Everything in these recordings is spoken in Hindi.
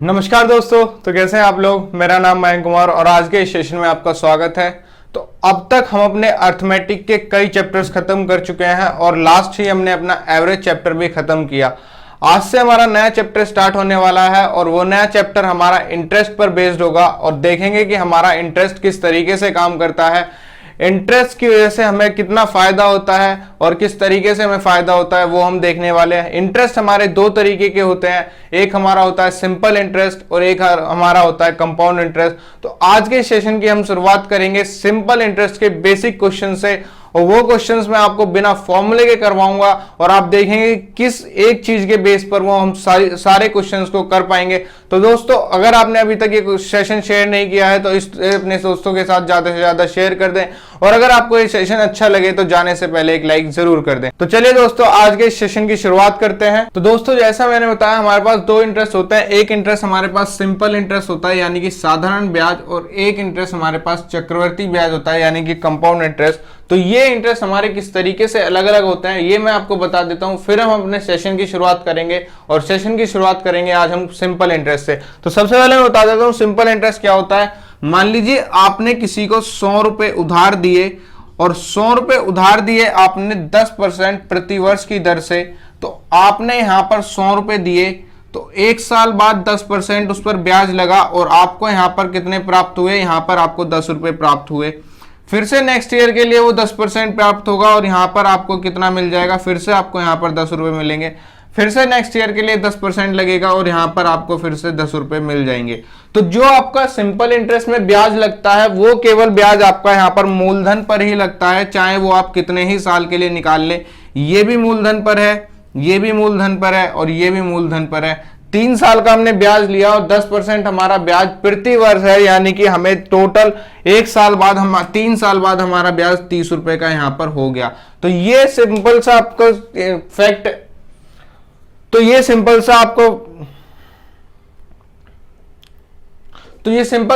नमस्कार दोस्तों। तो कैसे हैं आप लोग। मेरा नाम मयंक कुमार और आज के इस सेशन में आपका स्वागत है। तो अब तक हम अपने अर्थमेटिक के कई चैप्टर्स खत्म कर चुके हैं और लास्ट ही हमने अपना एवरेज चैप्टर भी खत्म किया। आज से हमारा नया चैप्टर स्टार्ट होने वाला है और वो नया चैप्टर हमारा इंटरेस्ट पर बेस्ड होगा और देखेंगे कि हमारा इंटरेस्ट किस तरीके से काम करता है, इंटरेस्ट की वजह से हमें कितना फायदा होता है और किस तरीके से हमें फायदा होता है वो हम देखने वाले हैं। इंटरेस्ट हमारे दो तरीके के होते हैं, एक हमारा होता है सिंपल इंटरेस्ट और एक हमारा होता है कंपाउंड इंटरेस्ट। तो आज के सेशन की हम शुरुआत करेंगे सिंपल इंटरेस्ट के बेसिक क्वेश्चन से और वो क्वेश्चंस मैं आपको बिना फॉर्मूले के करवाऊंगा और आप देखेंगे किस एक चीज के बेस पर वो हम सारे क्वेश्चंस को कर पाएंगे। तो दोस्तों, अगर आपने अभी तक ये सेशन शेयर नहीं किया है तो इस अपने दोस्तों के साथ ज्यादा से ज्यादा शेयर कर दें और अगर आपको ये सेशन अच्छा लगे तो जाने से पहले एक लाइक जरूर कर दें। तो चलिए दोस्तों, आज के इस सेशन की शुरुआत करते हैं। तो दोस्तों, जैसा मैंने बताया हमारे पास दो इंटरेस्ट होते हैं। एक इंटरेस्ट हमारे पास सिंपल इंटरेस्ट होता है यानी कि साधारण ब्याज, और एक इंटरेस्ट हमारे पास चक्रवर्ती ब्याज होता है यानी कि कंपाउंड इंटरेस्ट। तो ये इंटरेस्ट हमारे किस तरीके से अलग अलग होते हैं ये मैं आपको बता देता हूं, फिर हम अपने सेशन की शुरुआत करेंगे और सेशन की शुरुआत करेंगे आज हम सिंपल इंटरेस्ट से। तो सबसे पहले मैं बता देता हूं सिंपल इंटरेस्ट क्या होता है। मान लीजिए आपने किसी को 100 रुपए उधार दिए और 100 रुपए उधार दिए आपने 10% प्रतिवर्ष की दर से। तो आपने यहां पर 100 रुपए दिए तो एक साल बाद 10% उस पर ब्याज लगा और आपको यहां पर कितने प्राप्त हुए, यहां पर आपको 10 रुपए प्राप्त हुए। फिर से नेक्स्ट ईयर के लिए वो 10% प्राप्त होगा और यहां पर आपको कितना मिल जाएगा, फिर से आपको यहां पर 10 रुपए मिलेंगे। फिर से नेक्स्ट ईयर के लिए 10% लगेगा और यहां पर आपको फिर से 10 रुपए मिल जाएंगे। तो जो आपका सिंपल इंटरेस्ट में ब्याज लगता है वो केवल ब्याज आपका यहां पर मूलधन पर ही लगता है, चाहे वो आप कितने ही साल के लिए निकाल लें। ये भी मूलधन पर है, ये भी मूलधन पर है और ये भी मूलधन पर है। 3 साल का हमने ब्याज लिया और 10% हमारा ब्याज प्रति वर्ष है, यानी कि हमें टोटल 1 साल बाद 3 साल बाद हमारा ब्याज 30 रुपए का यहां पर हो गया। तो ये सिंपल सा आपको फैक्ट, तो ये सिंपल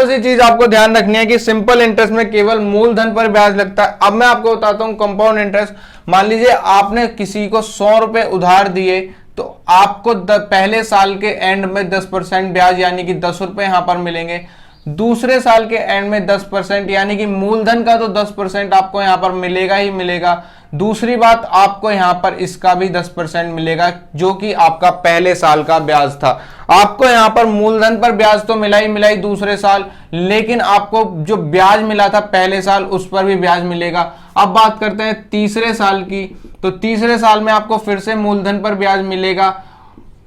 सी चीज आपको ध्यान रखनी है कि सिंपल इंटरेस्ट में केवल मूलधन पर ब्याज लगता है। अब मैं आपको बताता हूं कंपाउंड इंटरेस्ट। मान लीजिए आपने किसी को 100 रुपए उधार दिए तो आपको पहले साल के एंड में 10% ब्याज यानी कि 10 रुपए यहां पर मिलेंगे। दूसरे साल के एंड में 10% यानी कि मूलधन का तो 10% आपको यहां पर मिलेगा ही मिलेगा। दूसरी बात, आपको यहां पर इसका भी 10% मिलेगा जो कि आपका पहले साल का ब्याज था। आपको यहां पर मूलधन पर ब्याज तो मिला ही दूसरे साल, लेकिन आपको जो ब्याज मिला था पहले साल उस पर भी ब्याज मिलेगा। अब बात करते हैं तीसरे साल की। तो तीसरे साल में आपको फिर से मूलधन पर ब्याज मिलेगा,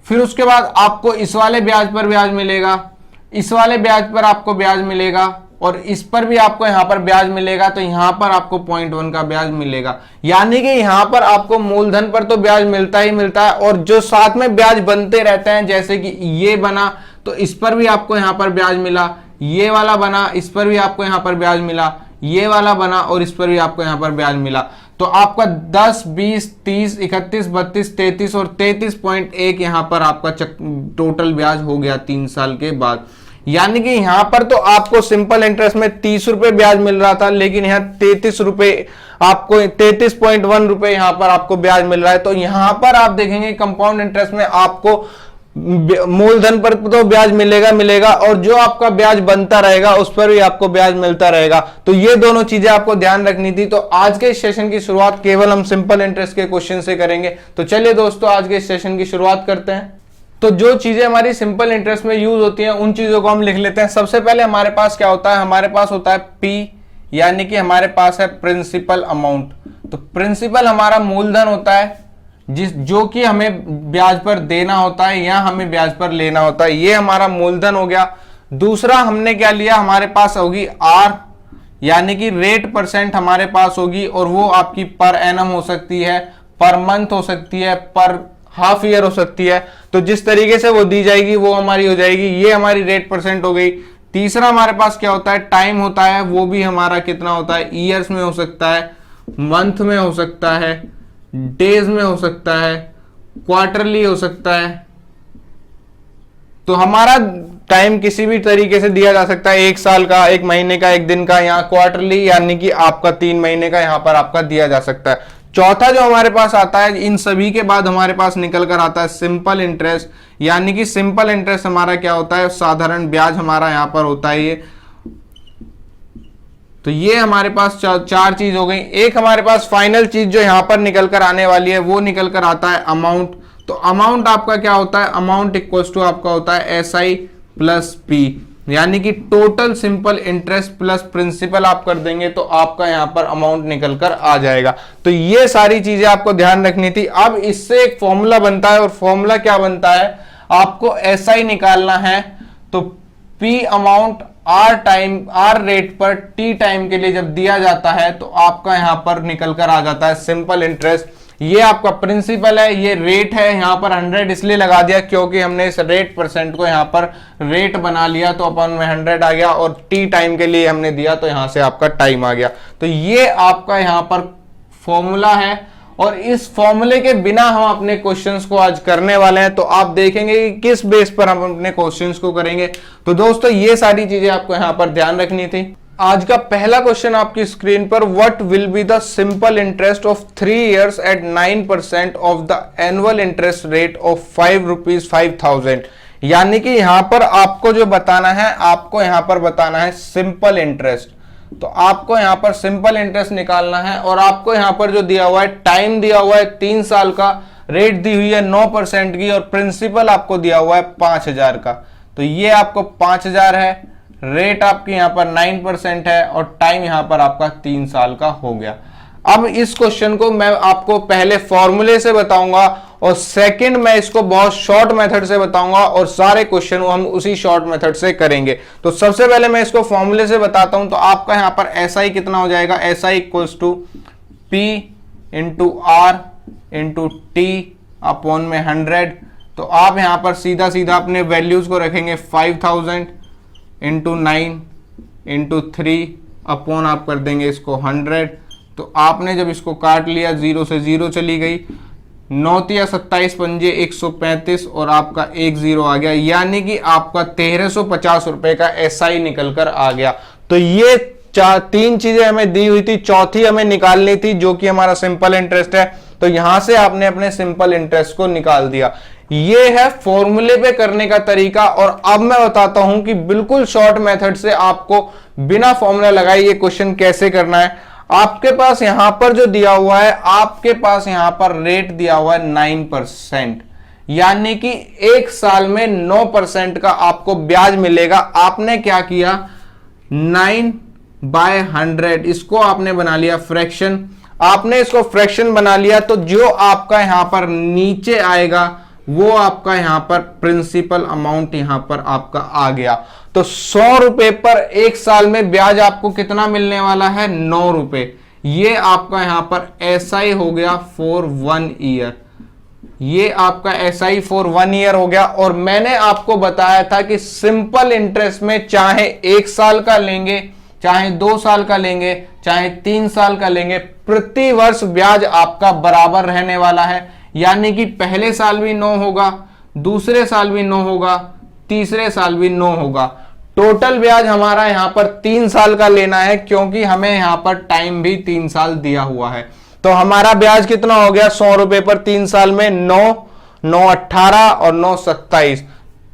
फिर उसके बाद आपको इस वाले ब्याज पर ब्याज मिलेगा, इस वाले ब्याज पर आपको ब्याज मिलेगा और इस पर भी आपको यहां पर ब्याज मिलेगा। तो यहां पर आपको 0.1 का ब्याज मिलेगा, यानी कि यहां पर आपको मूलधन पर तो ब्याज मिलता ही मिलता है और जो साथ में ब्याज बनते रहते हैं, जैसे कि ये बना तो इस पर भी आपको यहां पर ब्याज मिला, ये वाला बना इस पर भी आपको यहां पर ब्याज मिला, ये वाला बना और इस पर भी आपको यहां पर ब्याज मिला। तो आपका 10, 20, 30, 31, 32, 33 और 33.1 यहां पर आपका टोटल ब्याज हो गया 3 साल के बाद। यानी कि यहां पर तो आपको सिंपल इंटरेस्ट में 30 रुपए ब्याज मिल रहा था, लेकिन यहां 33 रुपए आपको 33.1 रुपए यहां पर आपको ब्याज मिल रहा है। तो यहां पर आप देखेंगे कंपाउंड इंटरेस्ट में आपको मूलधन पर तो ब्याज मिलेगा और जो आपका ब्याज बनता रहेगा उस पर भी आपको ब्याज मिलता रहेगा। तो ये दोनों चीजें आपको ध्यान रखनी थी। तो आज के सेशन की शुरुआत केवल हम सिंपल इंटरेस्ट के क्वेश्चन से करेंगे। तो चलिए दोस्तों, आज के सेशन की शुरुआत करते हैं। तो जो चीजें हमारी सिंपल इंटरेस्ट में यूज होती हैं उन चीजों को हम लिख लेते हैं। सबसे पहले हमारे पास क्या होता है, हमारे पास होता है P, यानी कि हमारे पास है प्रिंसिपल अमाउंट। तो प्रिंसिपल हमारा मूलधन होता है जो कि हमें ब्याज पर देना होता है या हमें ब्याज पर लेना होता है, ये हमारा मूलधन हो गया। दूसरा हमने क्या लिया, हमारे पास होगी R, यानी कि रेट परसेंट हमारे पास होगी और वो आपकी पर एनम हो सकती है, पर मंथ हो सकती है, पर हाफ ईयर हो सकती है। तो जिस तरीके से वो दी जाएगी वो हमारी हो जाएगी, ये हमारी रेट परसेंट हो गई। तीसरा हमारे पास क्या होता है, टाइम होता है, वो भी हमारा कितना होता है, ईयर्स में हो सकता है, मंथ में हो सकता है, डेज में हो सकता है, क्वार्टरली हो सकता है। तो हमारा टाइम किसी भी तरीके से दिया जा सकता है, 1 साल का, 1 महीने का, 1 दिन का, यहाँ क्वार्टरली यानी कि आपका 3 महीने का यहाँ पर आपका दिया जा सकता है। चौथा जो हमारे पास आता है, इन सभी के बाद हमारे पास निकल कर आता है सिंपल इंटरेस्ट, यानी कि सिंपल इंटरेस्ट हमारा क्या होता है, साधारण ब्याज हमारा यहां पर होता है ये। तो ये हमारे पास चार चीज हो गई। एक हमारे पास फाइनल चीज जो यहां पर निकल कर आने वाली है वो निकल कर आता है अमाउंट। तो अमाउंट आपका क्या होता है, अमाउंट इक्वल्स टू आपका होता है SI प्लस P, यानी कि total simple interest plus principal आप कर देंगे तो आपका यहां पर अमाउंट निकल कर आ जाएगा। तो ये सारी चीजें आपको ध्यान रखनी थी। अब इससे एक फॉर्मूला बनता है, और फॉर्मूला क्या बनता है, आपको SI निकालना है तो P अमाउंट R रेट पर T टाइम के लिए जब दिया जाता है तो आपका यहां पर निकल कर आ जाता है सिंपल इंटरेस्ट। ये आपका प्रिंसिपल है, ये रेट है, यहां पर 100 इसलिए लगा दिया क्योंकि हमने इस रेट परसेंट को यहां पर रेट बना लिया तो अपन में 100 आ गया, और T टाइम के लिए हमने दिया तो यहां से आपका टाइम आ गया। तो ये आपका यहां पर फॉर्मूला है, और इस फॉर्मूले के बिना हम अपने क्वेश्चंस को आज करने वाले हैं। तो आप देखेंगे कि किस बेस पर हम अपने क्वेश्चंस को करेंगे। तो दोस्तों ये सारी चीजें आपको यहां पर ध्यान रखनी थी। आज का पहला क्वेश्चन आपकी स्क्रीन पर, what will be the simple interest of 3 years at 9% of the annual interest rate of ₹5,000। यानी कि यहां पर आपको जो बताना है, आपको यहां पर बताना है सिंपल इंटरेस्ट। तो आपको यहां पर सिंपल इंटरेस्ट निकालना है, और आपको यहां पर जो दिया हुआ है टाइम दिया हुआ है 3 साल का, रेट दी हुई है 9% की, और प्रिंसिपल आपको दिया हुआ है 5,000 का। तो ये आपको 5,000 है, रेट आपकी यहां पर 9% है, और टाइम यहां पर आपका 3 साल का हो गया। अब इस क्वेश्चन को मैं आपको पहले फॉर्मूले से बताऊंगा, और सेकंड मैं इसको बहुत शॉर्ट मेथड से बताऊंगा, और सारे क्वेश्चन हम उसी शॉर्ट मेथड से करेंगे। तो सबसे पहले मैं इसको फॉर्मूले से बताता हूं। तो आपका यहां पर SI कितना हो जाएगा, SI equals to P into R into T upon में 100। तो आप यहां पर सीधा सीधा अपने वैल्यूज को रखेंगे 5,000 इंटू 9 इंटू 3 अपॉन आप कर देंगे इसको 100। तो आपने जब इसको काट लिया, 0 से 0 चली गई, 9 या 27 पंजे 135, और आपका 1 0 आ गया, यानी कि आपका 1350 रुपए का SI निकल कर आ गया। तो ये तीन चीजें हमें दी हुई थी, चौथी हमें निकालनी थी जो कि हमारा सिंपल इंटरेस्ट है। तो यहां से आपने अपने सिंपल इंटरेस्ट को निकाल दिया। ये है फॉर्मूले पे करने का तरीका। और अब मैं बताता हूं कि बिल्कुल शॉर्ट मेथड से आपको बिना फॉर्मूला लगाए ये क्वेश्चन कैसे करना है। आपके पास यहां पर जो दिया हुआ है, आपके पास यहां पर रेट दिया हुआ है 9%, यानी कि 1 साल में 9% का आपको ब्याज मिलेगा। आपने क्या किया, 9/100 इसको आपने बना लिया फ्रैक्शन। आपने इसको फ्रैक्शन बना लिया तो जो आपका यहां पर नीचे आएगा वो आपका यहां पर प्रिंसिपल अमाउंट यहां पर आपका आ गया। तो 100 रुपए पर 1 साल में ब्याज आपको कितना मिलने वाला है, 9 रुपए। ये आपका यहां पर SI हो गया फॉर 1 ईयर। ये आपका SI फॉर 1 ईयर हो गया। और मैंने आपको बताया था कि सिंपल इंटरेस्ट में चाहे 1 साल का लेंगे, चाहे 2 साल का लेंगे, चाहे 3 साल का लेंगे, प्रति वर्ष ब्याज आपका बराबर रहने वाला है। यानी कि पहले साल भी 9 होगा, दूसरे साल भी 9 होगा, तीसरे साल भी 9 होगा। टोटल ब्याज हमारा यहां पर 3 साल का लेना है, क्योंकि हमें यहां पर टाइम भी 3 साल दिया हुआ है। तो हमारा ब्याज कितना हो गया, 100 रुपए पर 3 साल में 9, 9 18 और 9 27।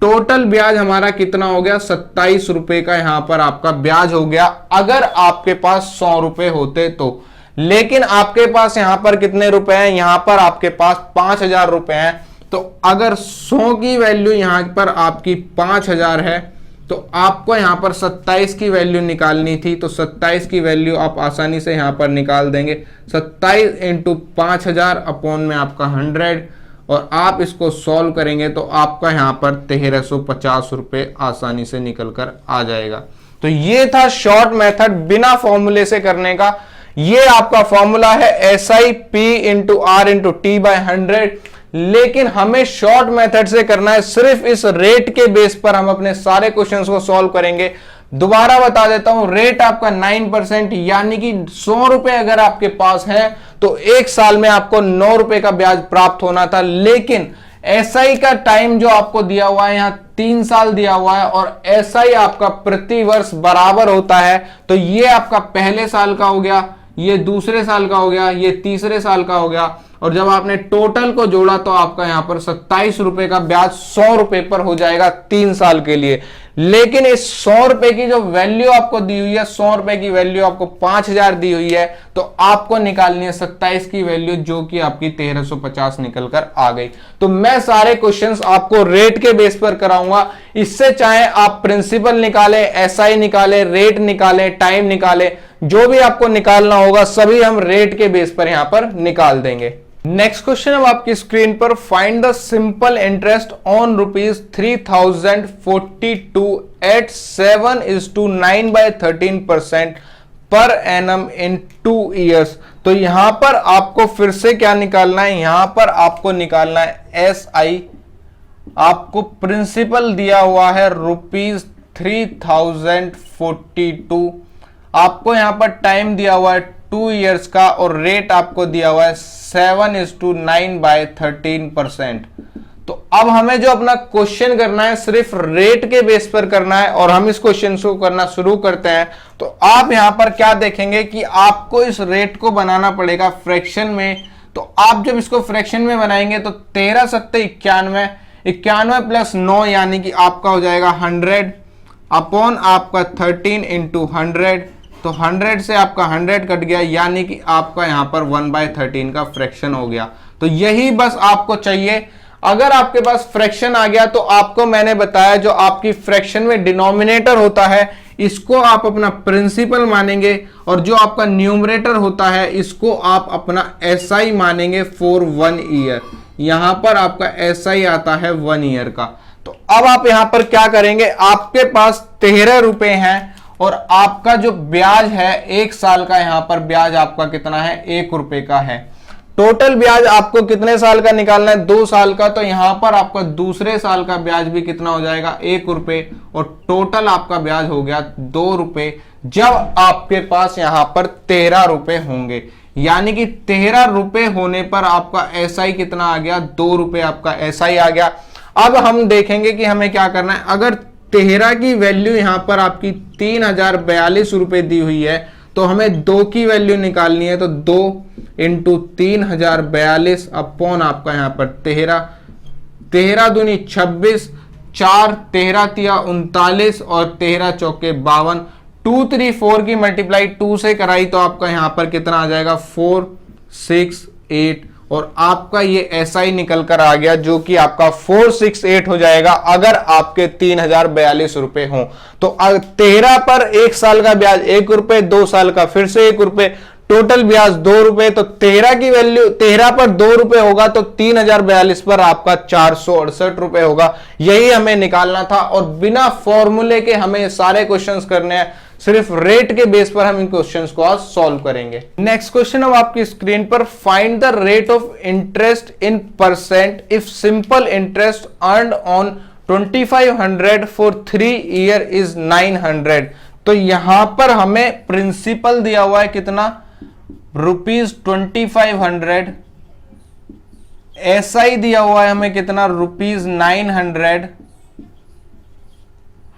टोटल ब्याज हमारा कितना हो गया, 27 रुपए का यहां पर आपका ब्याज हो गया, अगर आपके पास 100 रुपए होते तो। लेकिन आपके पास यहां पर कितने रुपए हैं, यहां पर आपके पास 5,000 रुपए हैं। तो अगर 100 की वैल्यू यहां पर आपकी 5,000 है, तो आपको यहां पर 27 की वैल्यू निकालनी थी। तो 27 की वैल्यू आप आसानी से यहां पर निकाल देंगे, 27 इंटू 5,000 अपॉन में आपका 100, और आप इसको सॉल्व करेंगे तो आपका यहां पर 1350 रुपए आसानी से निकल कर आ जाएगा। तो ये था शॉर्ट मेथड बिना फॉर्मूले से करने का। ये आपका फॉर्मूला है SI P into R into T/100। लेकिन हमें शॉर्ट मेथड से करना है, सिर्फ इस रेट के बेस पर हम अपने सारे क्वेश्चंस को सॉल्व करेंगे। दोबारा बता देता हूं, रेट आपका 9%, यानी कि 100 रुपए अगर आपके पास है तो 1 साल में आपको 9 रुपए का ब्याज प्राप्त होना था। लेकिन SI का टाइम जो आपको दिया हुआ है, यहां 3 साल दिया हुआ है, और SI आपका प्रति वर्ष बराबर होता है। तो ये आपका पहले साल का हो गया, ये दूसरे साल का हो गया, ये तीसरे साल का हो गया, और जब आपने टोटल को जोड़ा तो आपका यहां पर 27 रुपए का ब्याज 100 रुपए पर हो जाएगा 3 साल के लिए। लेकिन इस 100 रुपए की जो वैल्यू आपको दी हुई है, 100 रुपए की वैल्यू आपको 5000 दी हुई है, तो आपको निकालनी है 27 की वैल्यू, जो कि आपकी 1350 निकल कर आ गई। तो मैं सारे क्वेश्चंस आपको रेट के बेस पर कराऊंगा। इससे चाहे आप प्रिंसिपल निकालें, एसआई निकालें, रेट निकालें, टाइम निकालें, जो भी आपको निकालना होगा सभी हम रेट के बेस पर यहां पर निकाल देंगे। नेक्स्ट क्वेश्चन अब आपकी स्क्रीन पर, find the simple interest on ₹3042 at 7:9/13% per annum in 2 years। तो यहां पर आपको फिर से क्या निकालना है, यहां पर आपको निकालना है SI। आपको प्रिंसिपल दिया हुआ है ₹3042, आपको यहां पर टाइम दिया हुआ है 2 years का, और रेट आपको दिया हुआ है 7:9/13%। तो अब हमें जो अपना क्वेश्चन करना है सिर्फ रेट के बेस पर करना है, और हम इस क्वेश्चन को करना शुरू करते हैं। तो आप यहां पर क्या देखेंगे कि आपको इस रेट को बनाना पड़ेगा फ्रैक्शन में। तो आप जब इसको फ्रैक्शन में बनाएंगे तो 13 सत्ते 91, 91 प्लस 9 यानी कि आपका हो जाएगा 100 अपॉन आपका 13 इंटू 100। तो 100 से आपका 100 कट गया, यानी कि आपका यहां पर 1/13 का फ्रैक्शन हो गया। तो यही बस आपको चाहिए। अगर आपके पास फ्रैक्शन आ गया तो आपको मैंने बताया जो आपकी फ्रैक्शन में डिनोमिनेटर होता है इसको आप अपना प्रिंसिपल मानेंगे, और जो आपका न्यूमरेटर होता है इसको आप अपना एसआई मानेंगे फॉर 1 ईयर। यहां पर आपका एसआई आता है 1 ईयर का। तो अब आप यहां पर क्या करेंगे, आपके पास 13 रुपए हैं, और आपका जो ब्याज है 1 साल का, यहां पर ब्याज आपका कितना है, 1 रुपए का है। टोटल ब्याज आपको कितने साल का निकालना है, 2 साल का। तो यहां पर आपका दूसरे साल का ब्याज भी कितना हो जाएगा, 1 रुपए, और टोटल आपका ब्याज हो गया 2 रुपए, जब आपके पास यहां पर 13 रुपए होंगे। यानी कि 13 रुपए होने पर आपका एसआई कितना आ गया, 2 रुपए आपका एसआई आ गया। अब हम देखेंगे कि हमें क्या करना है। अगर 13 की वैल्यू यहां पर आपकी 3042 रुपए दी हुई है, तो हमें 2 की वैल्यू निकालनी है। तो 2 इंटू 3042 अपॉन आपका यहां पर 13, 13 दूनी 26, 4 13 तिया 39, और 13 चौके 52। 2 3 4 की मल्टीप्लाई 2 से कराई तो आपका यहां पर कितना आ जाएगा, 4 6 8, और आपका ये एसआई निकल कर आ गया जो कि आपका 468 हो जाएगा अगर आपके 3042 रुपए हो। तो 13 पर 1 साल का ब्याज 1 रुपए, 2 साल का फिर से 1 रुपए, टोटल ब्याज 2 रुपए। तो 13 की वैल्यू 13 पर 2 रुपए होगा, तो 3042 पर आपका 468 रुपए होगा। यही हमें निकालना था, और बिना फॉर्मूले के हमें सारे क्वेश्चंस करने हैं, सिर्फ रेट के बेस पर हम इन क्वेश्चंस को आज सॉल्व करेंगे। नेक्स्ट क्वेश्चन अब आपकी स्क्रीन पर, find the rate of interest in percent if simple interest earned on 2500 for 3 year is 900। तो यहां पर हमें प्रिंसिपल दिया हुआ है कितना, ₹2500, एसआई दिया हुआ है हमें कितना, ₹900,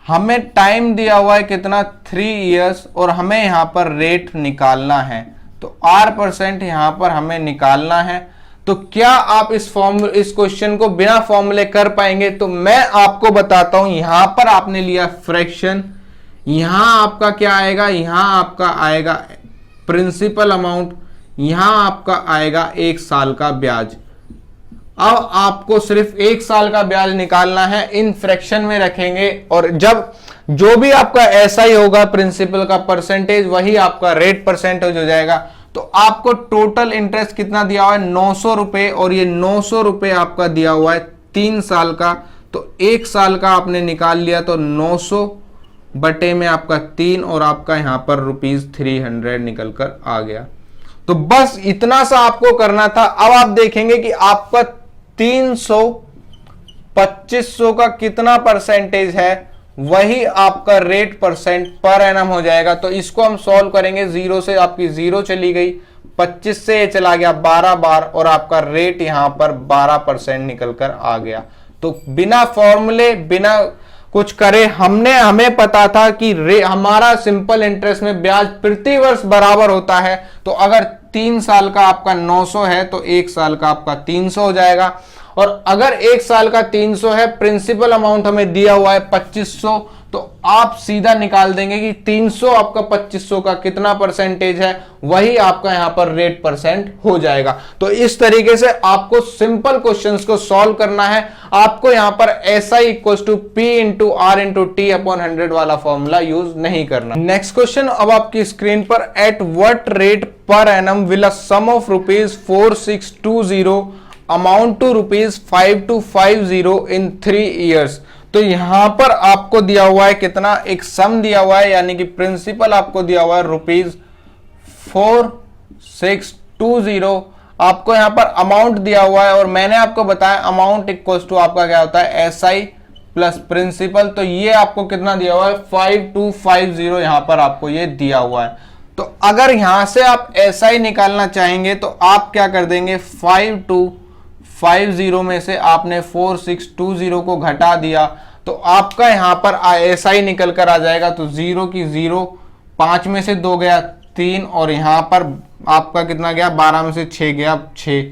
हमें टाइम दिया हुआ है कितना, 3 इयर्स, और हमें यहां पर रेट निकालना है। तो R% यहां पर हमें निकालना है। तो क्या आप इस क्वेश्चन को बिना फॉर्मूले कर पाएंगे? तो मैं आपको बताता हूं। यहां पर आपने लिया फ्रैक्शन, यहां आपका क्या आएगा, यहां आपका आएगा प्रिंसिपल अमाउंट, यहां आपका आएगा 1 साल का ब्याज। अब आपको सिर्फ 1 साल का ब्याज निकालना है, इन फ्रैक्शन में रखेंगे, और जब जो भी आपका एसआई होगा प्रिंसिपल का परसेंटेज, वही आपका रेट परसेंटेज हो जाएगा। तो आपको टोटल इंटरेस्ट कितना दिया हुआ है, 900 रुपए, और ये 900 रुपए आपका दिया हुआ है 3 साल का। तो 1 साल का आपने निकाल लिया, तो 900 बटे में आपका 3, और आपका यहां पर ₹300 निकल कर आ गया। तो बस इतना सा आपको करना था। अब आप देखेंगे कि आपका 2500 का कितना परसेंटेज है, वही आपका रेट परसेंट पर एनम हो जाएगा। तो इसको हम सॉल्व करेंगे, 0 से आपकी 0 चली गई, 25 से चला गया 12 बार, और आपका रेट यहां पर 12% निकल कर आ गया। तो बिना फॉर्मूले, बिना कुछ करे, हमें पता था कि हमारा सिंपल इंटरेस्ट में ब्याज प्रति वर्ष बराबर होता है। तो अगर 3 साल का आपका 900 है तो 1 साल का आपका 300 हो जाएगा। और अगर 1 साल का 300 है, प्रिंसिपल अमाउंट हमें दिया हुआ है 2500, तो आप सीधा निकाल देंगे कि 300 आपका 2500 का कितना परसेंटेज है, वही आपका यहां पर रेट परसेंट हो जाएगा। तो इस तरीके से आपको सिंपल क्वेश्चंस को सॉल्व करना है। आपको यहां पर SI equals to P into R into T upon 100 वाला फॉर्मूला यूज नहीं करना। नेक्स्ट क्वेश्चन अब आपकी स्क्रीन पर, at what rate per annum will a sum of ₹4620 amount to ₹5250 in 3 years. तो यहां पर आपको दिया हुआ है कितना, एक सम दिया हुआ है, यानी कि प्रिंसिपल आपको दिया हुआ है ₹4620, आपको यहां पर अमाउंट दिया हुआ है, और मैंने आपको बताया अमाउंट इक्वल्स टू आपका क्या होता है SI प्लस प्रिंसिपल। तो ये आपको कितना दिया हुआ है 5250, यहां पर आपको ये दिया हुआ है। तो अगर यहां से आप SI निकालना चाहेंगे तो आप क्या कर देंगे, 5250 में से आपने 4620 को घटा दिया तो आपका यहां पर SI निकल कर आ जाएगा। तो 0 की 0, 5 में से 2 गया 3, और यहां पर आपका कितना गया, 12 में से 6 गया 6।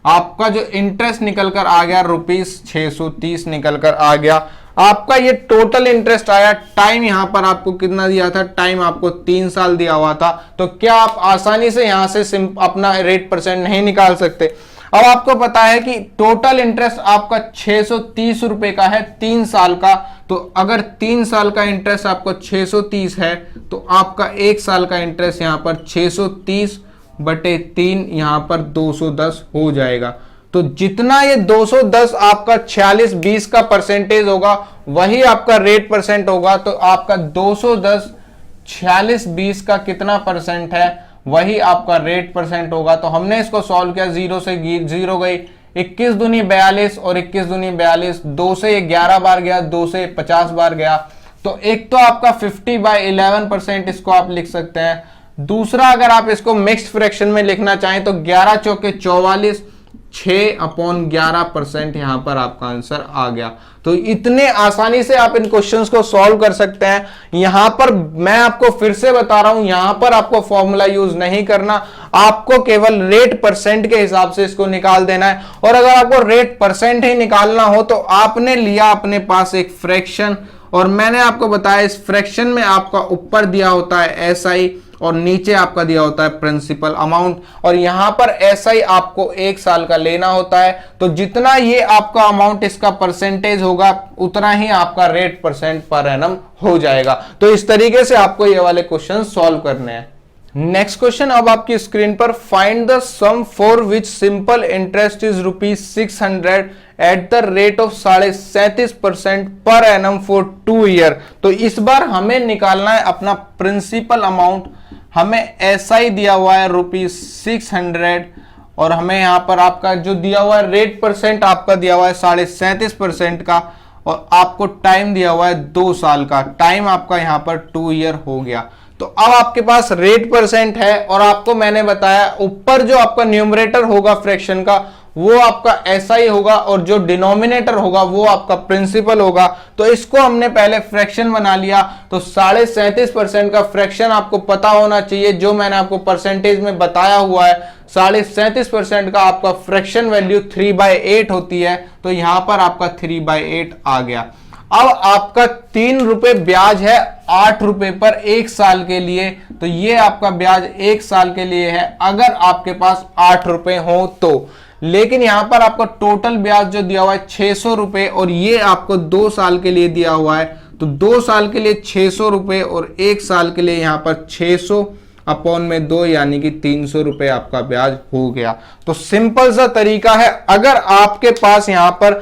आपका जो इंटरेस्ट निकल कर आ गया ₹630 निकल कर आ गया। आपका ये टोटल इंटरेस्ट आया। टाइम यहां पर आपको कितना दिया था, टाइम आपको 3 साल दिया हुआ था। तो क्या आप आसानी से यहां से अपना रेट परसेंट नहीं निकाल सकते? अब आपको पता है कि टोटल इंटरेस्ट आपका 630 रुपए का है 3 साल का। तो अगर 3 साल का इंटरेस्ट आपको 630 है तो आपका 1 साल का इंटरेस्ट यहां पर 630/3 यहां पर 210 हो जाएगा। तो जितना ये 210 आपका 4620 का परसेंटेज होगा वही आपका रेट परसेंट होगा। तो आपका 210 4620 का कितना परसेंट है, वही आपका रेट परसेंट होगा। तो हमने इसको सॉल्व किया, 0 से 0 गई, 21 दूनी 42 और 21 दूनी 42, 2 से 11 बार गया, 2 से 50 बार गया। तो एक तो आपका 50/11% इसको आप लिख सकते हैं। दूसरा अगर आप इसको मिक्स्ड फ्रैक्शन में लिखना चाहें तो 11 चौके 44, 6/11% यहां पर आपका आंसर आ गया। तो इतने आसानी से आप इन क्वेश्चंस को सॉल्व कर सकते हैं। यहां पर मैं आपको फिर से बता रहा हूं, यहां पर आपको फॉर्मूला यूज नहीं करना, आपको केवल रेट परसेंट के हिसाब से इसको निकाल देना है। और अगर आपको रेट परसेंट ही निकालना हो तो आपने लिया अपने पास एक फ्रैक्शन, और मैंने आपको बताया इस फ्रैक्शन में आपका ऊपर दिया होता है SI और नीचे आपका दिया होता है प्रिंसिपल अमाउंट। और यहां पर SI आपको 1 साल का लेना होता है। तो जितना ये आपका अमाउंट इसका परसेंटेज होगा उतना ही आपका रेट परसेंट पर एनम हो जाएगा। तो इस तरीके से आपको ये वाले क्वेश्चन सॉल्व करने हैं। नेक्स्ट क्वेश्चन अब आपकी स्क्रीन पर, find the sum for which simple interest is ₹600 at the rate of 37.5% per annum for 2 year. तो इस बार हमें निकालना है अपना प्रिंसिपल अमाउंट। हमें SI दिया हुआ है ₹600 और हमें यहां पर आपका जो दिया हुआ है रेट परसेंट आपका दिया हुआ है 37.5% का, और आपको टाइम दिया हुआ है 2 साल का। टाइम आपका यहां पर 2 ईयर हो गया। तो अब आपके पास रेट परसेंट है, और आपको मैंने बताया ऊपर जो आपका न्यूमरेटर होगा फ्रैक्शन का वो आपका SI होगा, और जो डिनोमिनेटर होगा वो आपका प्रिंसिपल होगा। तो इसको हमने पहले फ्रैक्शन बना लिया। तो 37.5% का फ्रैक्शन आपको पता होना चाहिए, जो मैंने आपको परसेंटेज में बताया हुआ है। 37.5% का आपका फ्रैक्शन वैल्यू 3/8 होती है। तो यहां पर आपका 3/8 आ गया। अब आपका 3 रुपए ब्याज है 8 रुपए पर 1 साल के लिए। तो ये आपका ब्याज 1 साल के लिए है अगर आपके पास 8 रुपए हो तो। लेकिन यहां पर आपको टोटल ब्याज जो दिया हुआ है 600 रुपए, और ये आपको 2 साल के लिए दिया हुआ है। तो 2 साल के लिए 600 रुपए और 1 साल के लिए यहां पर 600/2 यानी कि 300 रुपए आपका ब्याज हो गया। तो सिंपल सा तरीका है, अगर आपके पास यहां पर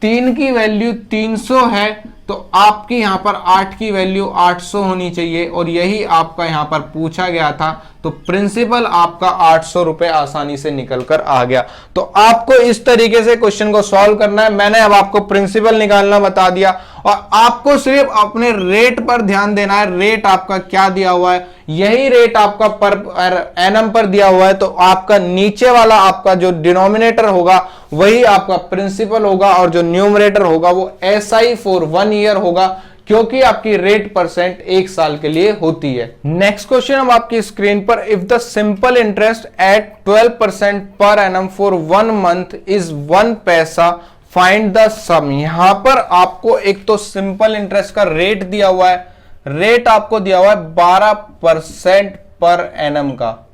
3 की वैल्यू 300 है तो आपकी यहां पर 8 की वैल्यू 800 होनी चाहिए, और यही आपका यहां पर पूछा गया था। तो प्रिंसिपल आपका 800 रुपए आसानी से निकलकर आ गया। तो आपको इस तरीके से क्वेश्चन को सॉल्व करना है। मैंने अब आपको प्रिंसिपल निकालना बता दिया, और आपको सिर्फ अपने रेट पर ध्यान देना है। रेट आपका क्या दिया हुआ है, यही रेट आपका पर एनम पर दिया हुआ है। तो आपका नीचे वाला आपका जो डिनोमिनेटर होगा वही आपका प्रिंसिपल होगा, और जो न्यूमरेटर होगा वो SI फॉर 1 ईयर होगा। क्योंकि आपकी रेट परसेंट 1 साल के लिए होती है। नेक्स्ट क्वेश्चन हम आपकी स्क्रीन पर, if the simple interest eight 12% per annum for 1 month is 1 पैसा, फाइंड द सम। यहां पर आपको एक तो सिंपल इंटरेस्ट का रेट दिया हुआ है, रेट आपको दिया हुआ है 12% पर एनम का,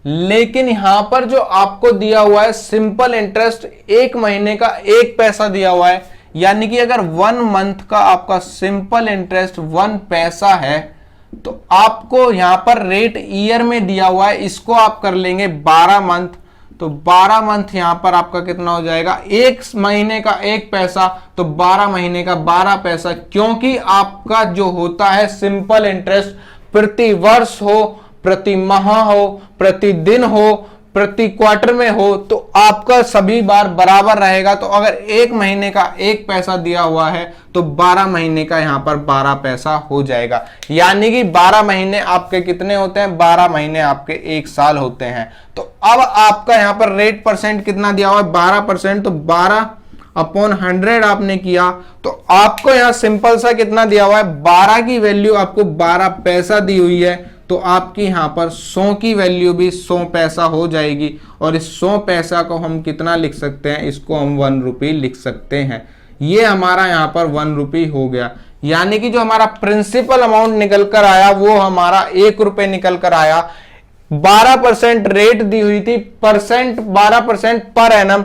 लेकिन यहां पर जो आपको दिया हुआ है सिंपल इंटरेस्ट 1 महीने का 1 पैसा दिया हुआ है, यानी कि अगर 1 मंथ का आपका सिंपल इंटरेस्ट 1 पैसा है तो आपको यहां पर रेट ईयर में दिया हुआ है, इसको आप कर लेंगे 12 मंथ, तो 12 मंथ यहां पर आपका कितना हो जाएगा, 1 महीने का 1 पैसा, तो 12 महीने का 12 पैसा, क्योंकि आपका जो होता है सिंपल इंटरेस्ट प्रति वर्ष हो, प्रति माह हो, प्रति दिन हो, प्रति क्वार्टर में हो, तो आपका सभी बार बराबर रहेगा। तो अगर 1 महीने का 1 पैसा दिया हुआ है तो 12 महीने का यहां पर 12 पैसा हो जाएगा, यानी कि 12 महीने आपके कितने होते हैं, 12 महीने आपके 1 साल होते हैं। तो अब आपका यहां पर रेट परसेंट कितना दिया हुआ है, 12%, तो 12/100 आपने किया, तो आपको यहां सिंपल सा कितना दिया हुआ है, 12 की वैल्यू आपको 12 पैसा दी हुई है, तो आपकी यहां पर 100 की वैल्यू भी 100 पैसा हो जाएगी, और इस 100 पैसा को हम कितना लिख सकते हैं, इसको हम 1 रुपये लिख सकते हैं। ये हमारा यहां पर 1 रुपये हो गया, यानी कि जो हमारा प्रिंसिपल अमाउंट निकल कर आया वो हमारा 1 रुपये निकल कर आया। 12% रेट दी हुई थी, परसेंट 12% पर एनम,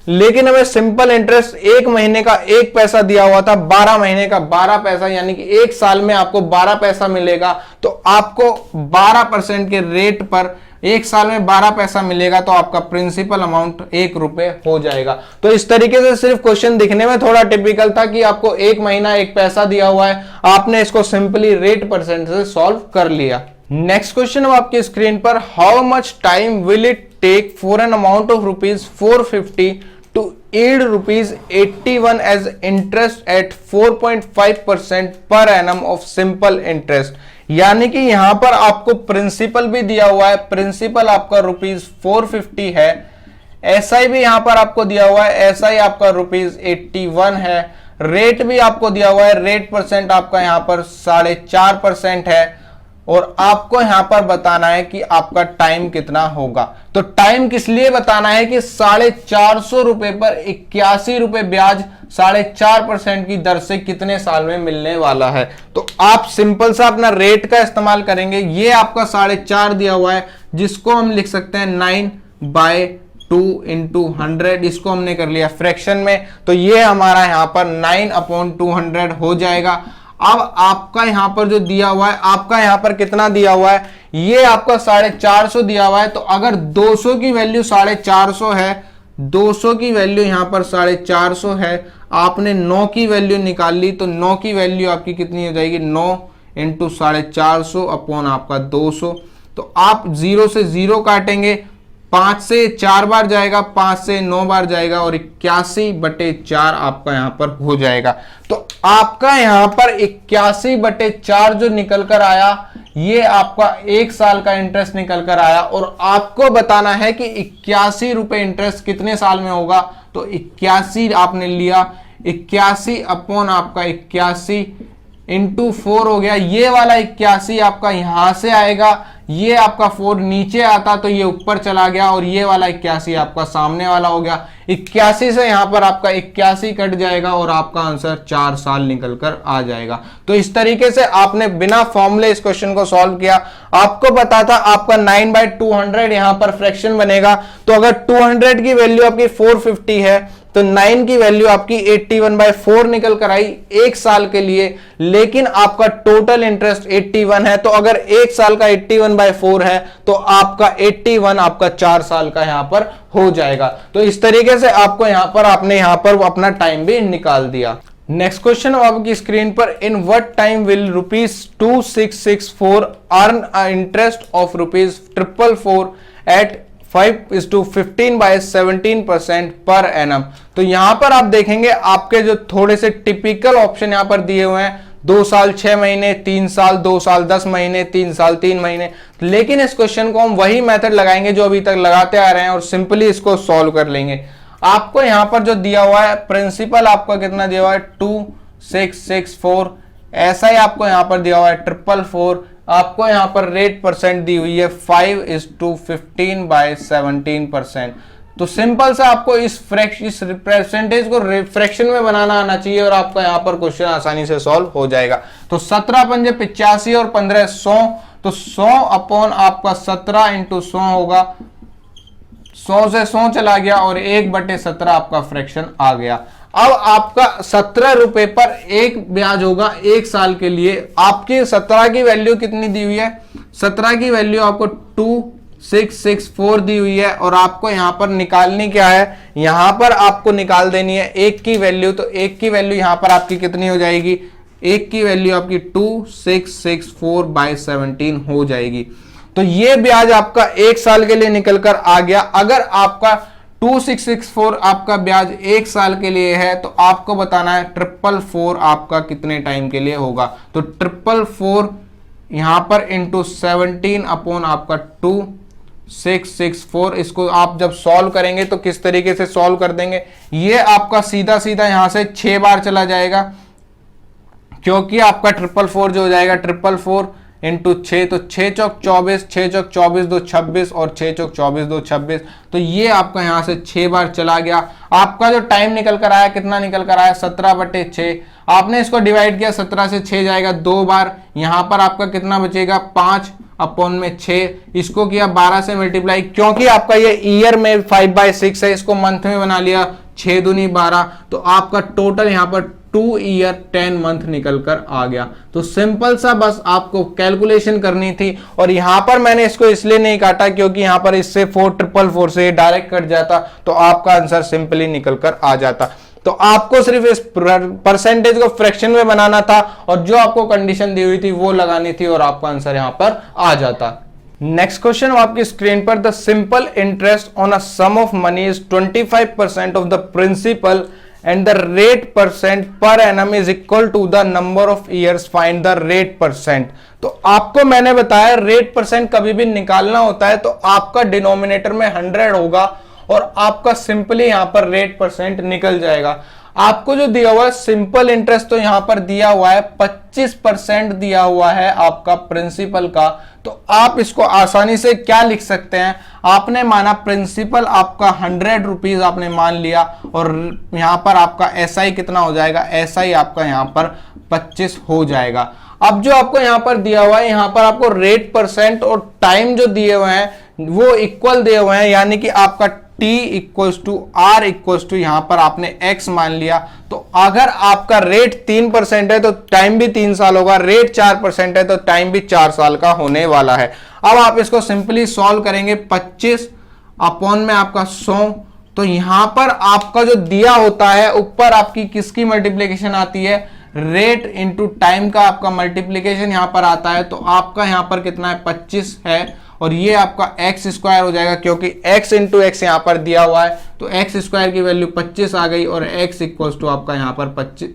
लेकिन हमें सिंपल इंटरेस्ट 1 महीने का 1 पैसा दिया हुआ था, 12 महीने का 12 पैसा, यानी कि 1 साल में आपको 12 पैसा मिलेगा। तो आपको 12% के रेट पर 1 साल में 12 पैसा मिलेगा, तो आपका प्रिंसिपल अमाउंट 1 रुपये हो जाएगा। तो इस तरीके से सिर्फ क्वेश्चन दिखने में थोड़ा टिपिकल था कि आपको 1 महीना 1 पैसा दिया हुआ है, आपने इसको सिंपली रेट परसेंट से सॉल्व कर लिया। नेक्स्ट क्वेश्चन आपकी स्क्रीन पर, how much time will it take for an amount of ₹450 to yield ₹81 as interest at 4.5% per annum of simple interest। यानी कि यहां पर आपको प्रिंसिपल भी दिया हुआ है, प्रिंसिपल आपका ₹450 है, एसआई भी यहां पर आपको दिया हुआ है, एसआई आपका ₹81 है, रेट भी आपको दिया हुआ है, रेट परसेंट आपका यहां पर 4.5% है, और आपको यहां पर बताना है कि आपका टाइम कितना होगा। तो टाइम किस लिए बताना है कि 450 रुपए पर 81 रुपए ब्याज 4.5% की दर से कितने साल में मिलने वाला है। तो आप सिंपल सा अपना रेट का इस्तेमाल करेंगे, ये आपका 4.5 दिया हुआ है, जिसको हम लिख सकते हैं 9/2 × 100, इसको हमने कर लिया फ्रैक्शन में, तो ये हमारा यहां पर 9/200 हो जाएगा। अब आपका यहां पर जो दिया हुआ है, आपका यहां पर कितना दिया हुआ है, ये आपका 450 दिया हुआ है, तो अगर 200 की वैल्यू 450 है, 200 की वैल्यू यहां पर 450 है, आपने 9 की वैल्यू निकाल ली, तो 9 की वैल्यू आपकी कितनी हो जाएगी, 9 × 450 अपॉन आपका 200। तो आप 0 से 0 काटेंगे, 5 से 4 बार जाएगा, 5 से 9 बार जाएगा, और 81/4 आपका यहां पर हो जाएगा। तो आपका यहां पर 81/4 जो निकल कर आया, ये आपका 1 साल का इंटरेस्ट निकल कर आया, और आपको बताना है कि 81 रुपए इंटरेस्ट कितने साल में होगा। तो 81 आपने लिया, 81 अपॉन आपका 81 × 4 हो गया, ये वाला 81 आपका यहां से आएगा, ये आपका 4 नीचे आता तो ये ऊपर चला गया, और ये वाला 81 आपका सामने वाला हो गया। 81 से यहां पर आपका 81 कट जाएगा, और आपका आंसर 4 साल निकल कर आ जाएगा। तो इस तरीके से आपने बिना फॉर्मूले इस क्वेश्चन को सॉल्व किया। आपको पता था आपका 9/200 यहां पर फ्रैक्शन बनेगा, तो अगर 200 की वैल्यू आपकी 450 है, तो 9 की वैल्यू आपकी 81/4 निकल कर आई 1 साल के लिए, लेकिन आपका टोटल इंटरेस्ट 81 है, तो अगर 1 साल का 81/4 है, तो आपका 81 आपका 4 साल का यहां पर हो जाएगा। तो इस तरीके से आपको यहां पर आपने यहां पर अपना टाइम भी निकाल दिया। नेक्स्ट क्वेश्चन आपकी स्क्रीन पर, in what time will ₹2664 earn a interest of ₹444 at 5:15/17% per annum. तो यहां पर आप देखेंगे आपके जो थोड़े से टिपिकल ऑप्शन यहां पर दिए हुए हैं, 2 साल 6 महीने, 3 साल, 2 साल 10 महीने, 3 साल 3 महीने, लेकिन इस क्वेश्चन को हम वही मेथड लगाएंगे जो अभी तक लगाते आ रहे हैं, और सिंपली इसको सॉल्व कर लेंगे। आपको यहां पर जो दिया हुआ है प्रिंसिपल आपका कितना दिया हुआ है, 664, ऐसा ही आपको यहाँ पर दिया हुआ है 444, आपको यहाँ पर रेट परसेंट दी हुई है 5:15/17%। तो सिंपल सा आपको इस परसेंटेज को फ्रैक्शन में बनाना आना चाहिए और आपका यहाँ पर क्वेश्चन आसानी से सॉल्व हो जाएगा। तो 17 पंजे 85 और 15 100, तो 100 अपॉन आपका 17 इंटू 100 होगा, 100 से 100 चला गया और 1/17 आपका फ्रैक्शन आ गया। अब आपका 17 रुपए पर एक ब्याज होगा 1 साल के लिए। आपकी 17 की वैल्यू कितनी दी हुई है, 17 की वैल्यू आपको 2664 दी हुई है और आपको यहां पर निकालनी क्या है, यहां पर आपको निकाल देनी है 1 की वैल्यू। तो 1 की वैल्यू यहां पर आपकी कितनी हो जाएगी, 1 की वैल्यू आपकी 2664/17 हो जाएगी। तो ये ब्याज आपका 1 साल के लिए निकल कर आ गया। अगर आपका 2664 आपका ब्याज 1 साल के लिए है तो आपको बताना है 444 आपका कितने टाइम के लिए होगा। तो 444 यहां पर इंटू 17 अपॉन आपका 2664, इसको आप जब सॉल्व करेंगे तो किस तरीके से सॉल्व कर देंगे, ये आपका सीधा सीधा यहां से 6 बार चला जाएगा, क्योंकि आपका 444 जो हो जाएगा 444 इंटू 6, तो 6 चौक 24, 6 चौक 24 2 26 और 6 चौक 24 2 26। तो ये आपका यहां से 6 बार चला गया। आपका जो टाइम निकल कर आया, कितना निकल कर आया, 17/6। आपने इसको डिवाइड किया, 17 से 6 जाएगा 2 बार, यहां पर आपका कितना बचेगा 5 अपॉन में 6, इसको किया 12 से मल्टीप्लाई, क्योंकि आपका ये ईयर में 5/6 है, इसको मंथ में बना लिया 6 दूनी 12, तो आपका टोटल यहां पर 2 ईयर 10 मंथ निकल कर आ गया। तो सिंपल सा बस आपको कैलकुलेशन करनी थी और यहां पर मैंने इसको इसलिए नहीं काटा क्योंकि यहां पर इससे 444 से डायरेक्ट कट जाता तो आपका आंसर सिंपली निकल कर आ जाता। तो आपको सिर्फ इस परसेंटेज को फ्रैक्शन में बनाना था और जो आपको कंडीशन दी हुई थी वो लगानी थी और आपका आंसर यहां पर आ जाता। नेक्स्ट क्वेश्चन आपकी स्क्रीन पर, the simple interest on a sum of money is 25% of the principal and the rate percent per annum is equal to the number of years, find the rate percent। तो आपको मैंने बताया रेट परसेंट कभी भी निकालना होता है तो आपका डिनोमिनेटर में 100 होगा और आपका सिंपली यहां पर रेट परसेंट निकल जाएगा। आपको जो दिया हुआ है सिंपल इंटरेस्ट, तो यहां पर दिया हुआ है 25% दिया हुआ है आपका प्रिंसिपल का। तो आप इसको आसानी से क्या लिख सकते हैं, आपने माना प्रिंसिपल आपका 100 रुपीज आपने मान लिया और यहां पर आपका एसआई कितना हो जाएगा, एसआई आपका यहां पर 25 हो जाएगा। अब जो आपको यहां पर दिया हुआ है, यहां पर आपको रेट परसेंट और टाइम जो दिए हुए हैं वो इक्वल दिए हुए हैं, यानी कि आपका T equals to R equals to यहां पर आपने X मान लिया। तो अगर आपका रेट 3% है तो टाइम भी 3 साल होगा, रेट 4% है तो टाइम भी 4 साल का होने वाला है। अब आप इसको सिंपली सॉल्व करेंगे, 25 अपॉन में आपका 100, तो यहां पर आपका जो दिया होता है ऊपर आपकी किसकी मल्टीप्लीकेशन आती है, रेट इंटू टाइम का आपका मल्टीप्लीकेशन यहां पर आता है। तो आपका यहां पर कितना है 25 है और ये आपका एक्स स्क्वायर हो जाएगा, क्योंकि x इंटू एक्स यहां पर दिया हुआ है तो एक्स स्क्वायर की वैल्यू 25 आ गई और x इक्वल्स टू आपका यहां पर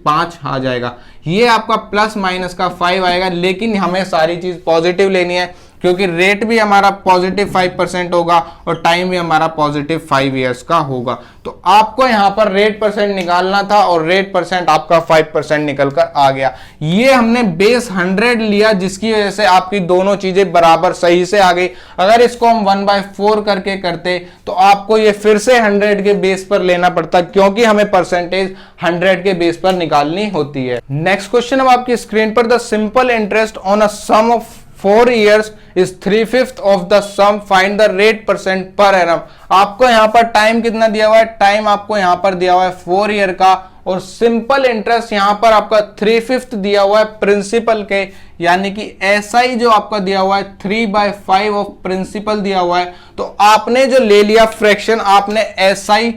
5 आ जाएगा। ये आपका प्लस माइनस का 5 आएगा, लेकिन हमें सारी चीज पॉजिटिव लेनी है क्योंकि रेट भी हमारा पॉजिटिव 5% होगा और टाइम भी हमारा पॉजिटिव 5 इयर्स का होगा। तो आपको यहां पर रेट परसेंट निकालना था और रेट परसेंट आपका 5% निकल कर आ गया। ये हमने बेस 100 लिया जिसकी वजह से आपकी दोनों चीजें बराबर सही से आ गई। अगर इसको हम 1/4 करके करते तो आपको ये फिर से 100 के बेस पर लेना पड़ता, क्योंकि हमें परसेंटेज 100 के बेस पर निकालनी होती है। नेक्स्ट क्वेश्चन अब आपकी स्क्रीन पर, the simple interest on a sum of 4 years is 3/5 of the sum, find the rate percent per annum। आपको यहां पर टाइम कितना दिया हुआ है, टाइम आपको यहां पर दिया हुआ है 4 ईयर का और सिंपल इंटरेस्ट यहां पर आपका 3/5 दिया हुआ है प्रिंसिपल के, यानी कि एसआई जो आपका दिया हुआ है 3/5 ऑफ प्रिंसिपल दिया हुआ है। तो आपने जो ले लिया फ्रैक्शन, आपने SI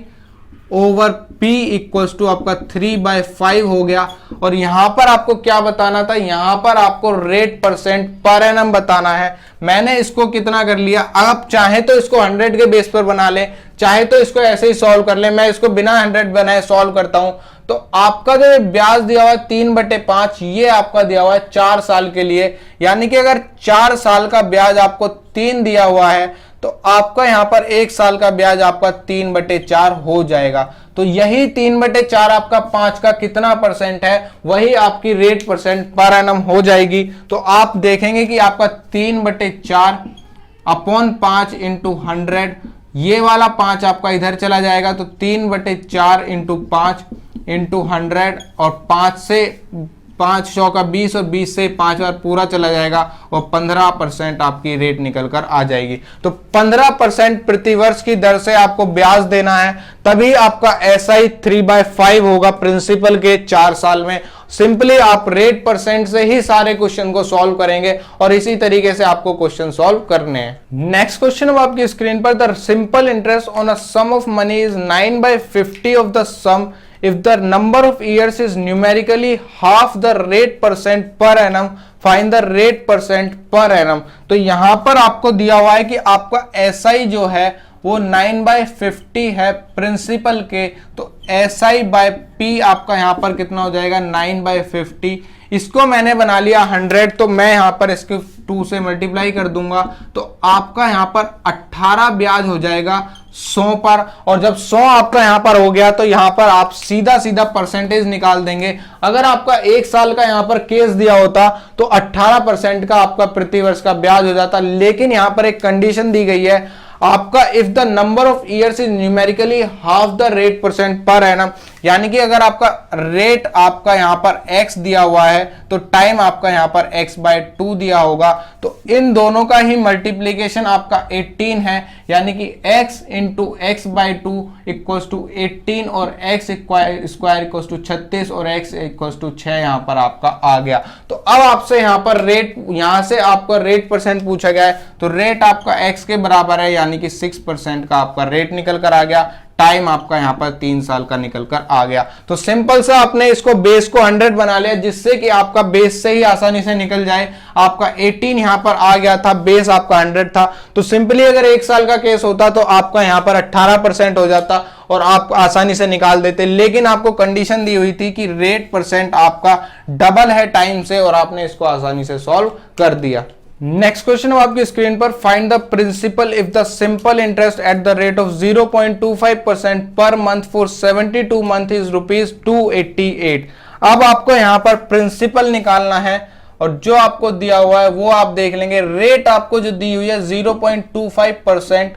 over P equals to आपका 3/5 हो गया और यहां पर आपको क्या बताना था, यहां पर आपको रेट परसेंट पर एनम बताना है। मैंने इसको कितना कर लिया, आप चाहे तो इसको 100 के बेस पर बना ले, चाहे तो इसको ऐसे ही सॉल्व कर ले। मैं इसको बिना 100 बनाए सॉल्व करता हूं। तो आपका जो ब्याज दिया हुआ है 3/5, ये आपका दिया हुआ है 4 साल के लिए, यानी कि अगर 4 साल का ब्याज आपको 3 दिया हुआ है तो आपका यहां पर 1 साल का ब्याज आपका 3/4 हो जाएगा। तो यही 3/4 आपका 5 का कितना परसेंट है, वही आपकी रेट परसेंट पर एनम हो जाएगी। तो आप देखेंगे कि आपका 3/4 अपॉन 5 इंटू 100, ये वाला 5 आपका इधर चला जाएगा, तो 3/4 इंटू 5 इंटू 100, और 5 से 5 100 का 20, और 20 से 5 बार पूरा चला जाएगा, और 15% आपकी रेट निकल कर आ जाएगी। तो 15% प्रतिवर्ष की दर से आपको ब्याज देना है, तभी आपका SI 3/5 होगा प्रिंसिपल के 4 साल में। सिंपली आप रेट परसेंट से ही सारे क्वेश्चन को सॉल्व करेंगे, और इसी तरीके से आपको क्वेश्चन सॉल्व करने हैं। नेक्स्ट क्वेश्चन अब आपकी स्क्रीन पर, the simple interest on a sum of money is 9/50 of the sum if the number of years is numerically half the rate percent per annum, find the rate percent per annum। तो यहां पर आपको दिया हुआ है कि आपका SI जो है वो 9/50 है प्रिंसिपल के, तो SI बाय P आपका यहां पर कितना हो जाएगा 9/50। इसको मैंने बना लिया 100, तो मैं यहां पर इसके 2 से मल्टीप्लाई कर दूंगा, तो आपका यहां पर 18 ब्याज हो जाएगा 100 पर। और जब 100 आपका यहां पर हो गया, तो यहां पर आप सीधा सीधा परसेंटेज निकाल देंगे। अगर आपका 1 साल का यहां पर केस दिया होता तो 18% का आपका प्रतिवर्ष का ब्याज हो जाता, लेकिन यहां पर एक कंडीशन दी गई है आपका, if the number of years is numerically half the rate percent per annum, यानी कि अगर आपका रेट आपका यहां पर x दिया हुआ है, तो टाइम आपका यहां पर x/2 दिया होगा, तो इन दोनों का ही मल्टीप्लीकेशन आपका 18 है, यानी कि x into x/2 equals to 18, और x स्क्वायर इक्वल्स टू 36, और x इक्वल्स टू 6 यहां पर आपका आ गया। तो अब आपसे यहां पर रेट, यहां से आपका रेट परसेंट पूछा गया है, तो रेट आपका x के बराबर है, यानी कि 6% का आपका रेट निकल कर आ गया। टाइम आपका यहां पर 3 साल का निकल कर आ गया। तो सिंपल सा आपने इसको बेस को 100 बना लिया, जिससे कि आपका बेस से ही आसानी से निकल जाए। आपका 18 यहां पर आ गया था, बेस आपका 100 था, तो सिंपली अगर 1 साल का केस होता तो आपका यहां पर 18% हो जाता और आप आसानी से निकाल देते, लेकिन आपको कंडीशन दी हुई थी कि रेट परसेंट आपका डबल है टाइम से, और आपने इसको आसानी से सॉल्व कर दिया। नेक्स्ट क्वेश्चन आपकी स्क्रीन पर, find the principal if the simple interest at the rate of 0.25% per month for 72 month is ₹288। अब आपको यहां पर प्रिंसिपल निकालना है, और जो आपको दिया हुआ है वो आप देख लेंगे। रेट आपको जो दी हुई है 0.25%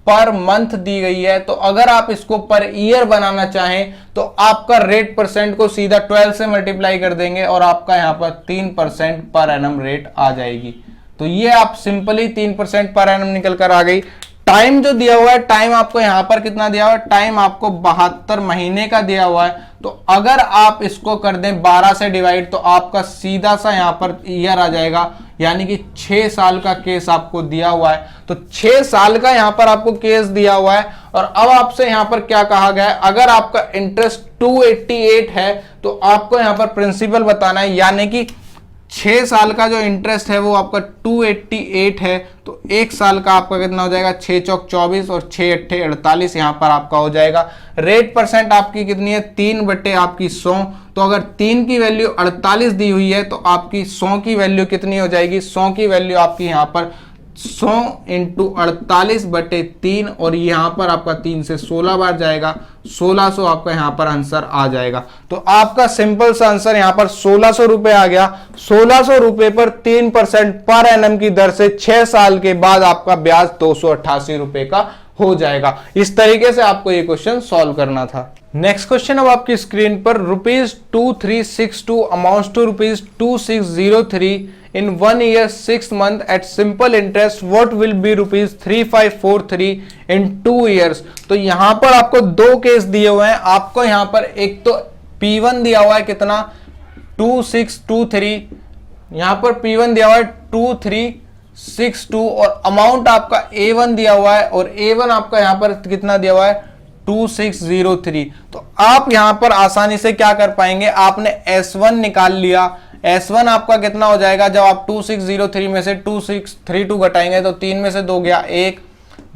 पर मंथ दी गई है, तो अगर आप इसको पर ईयर बनाना चाहें तो आपका रेट परसेंट को सीधा 12 से मल्टीप्लाई कर देंगे, और आपका यहां पर 3% पर एनम रेट आ जाएगी। तो ये आप सिंपली 3% पर एनम निकल कर आ गई। टाइम जो दिया हुआ है, टाइम आपको यहां पर कितना दिया हुआ है, टाइम आपको 72 महीने का दिया हुआ है, तो अगर आप इसको कर दें 12 से डिवाइड, तो आपका सीधा सा यहां पर ईयर आ जाएगा, यानी कि 6 साल का केस आपको दिया हुआ है। तो 6 साल का यहां पर आपको केस दिया हुआ है, और अब आपसे यहां पर क्या कहा गया है, अगर आपका इंटरेस्ट 288 है तो आपको यहां पर प्रिंसिपल बताना है, यानी कि 6 साल का जो इंटरेस्ट है वो आपका 288 है, तो 1 साल का आपका कितना हो जाएगा, 6 चौक 24 और 6 अट्ठे 48 यहां पर आपका हो जाएगा। रेट परसेंट आपकी कितनी है, 3/100। तो अगर 3 की वैल्यू 48 दी हुई है, तो आपकी 100 की वैल्यू कितनी हो जाएगी, 100 की वैल्यू आपकी यहां पर 100 इंटू 48/3, और यहां पर आपका 3 से 16 बार जाएगा, 1600 आपका यहां पर आंसर आ जाएगा। तो आपका सिंपल सा आंसर यहां पर 1600 रुपए आ गया। 1600 रुपए पर 3% पर एनम की दर से 6 साल के बाद आपका ब्याज 288 रुपए का हो जाएगा। इस तरीके से आपको ये क्वेश्चन सॉल्व करना था। नेक्स्ट क्वेश्चन अब आपकी स्क्रीन पर, ₹2362 amounts to ₹2603 in 1 year 6 month at simple interest, what will be ₹3543 in 2 years। तो यहां पर आपको 2 केस दिए हुए हैं। आपको यहां पर एक तो P1 दिया हुआ है कितना, 2623, यहां पर P1 दिया हुआ है 2362, और अमाउंट आपका A1 दिया हुआ है, और A1 आपका यहां पर कितना दिया हुआ है, 2603। तो आप यहां पर आसानी से क्या कर पाएंगे, आपने S1 निकाल लिया। S1 आपका कितना हो जाएगा, जब आप 2603 में से 2632 घटाएंगे तो 3 में से 2 गया 1,